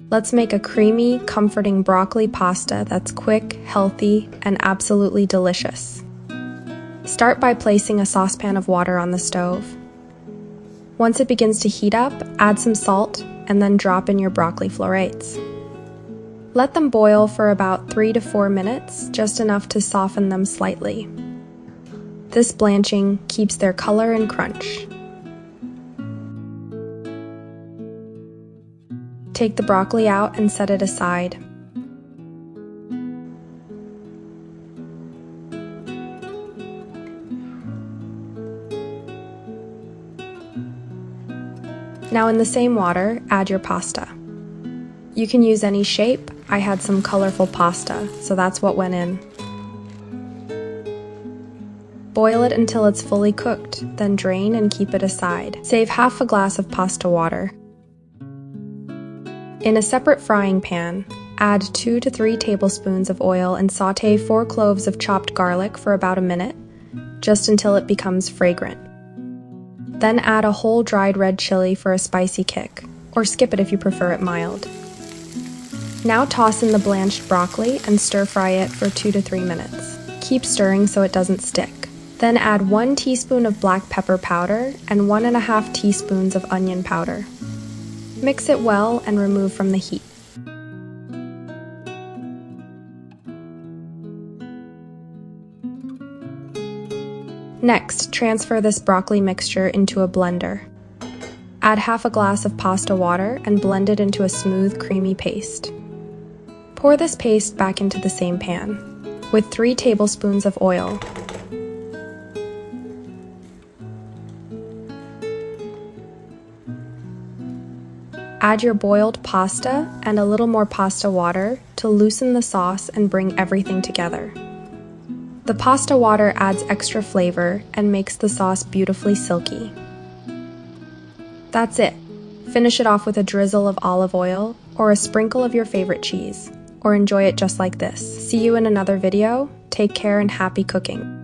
Let's make a creamy, comforting broccoli pasta that's quick, healthy, and absolutely delicious. Start by placing a saucepan of water on the stove. Once it begins to heat up, add some salt and then drop in your broccoli florets. Let them boil for about 3 to 4 minutes, just enough to soften them slightly. This blanching keeps their color and crunch. Take the broccoli out and set it aside. Now in the same water, add your pasta. You can use any shape. I had some colorful pasta, so that's what went in. Boil it until it's fully cooked, then drain and keep it aside. Save half a glass of pasta water. In a separate frying pan, add 2 to 3 tablespoons of oil and saute 4 cloves of chopped garlic for about a minute, just until it becomes fragrant. Then add a whole dried red chili for a spicy kick, or skip it if you prefer it mild. Now toss in the blanched broccoli and stir-fry it for 2 to 3 minutes. Keep stirring so it doesn't stick. Then add 1 teaspoon of black pepper powder and 1½ teaspoons of onion powder. Mix it well and remove from the heat. Next, transfer this broccoli mixture into a blender. Add half a glass of pasta water and blend it into a smooth, creamy paste. Pour this paste back into the same pan, with 3 tablespoons of oil. Add your boiled pasta and a little more pasta water to loosen the sauce and bring everything together. The pasta water adds extra flavor and makes the sauce beautifully silky. That's it. Finish it off with a drizzle of olive oil or a sprinkle of your favorite cheese, or enjoy it just like this. See you in another video. Take care and happy cooking.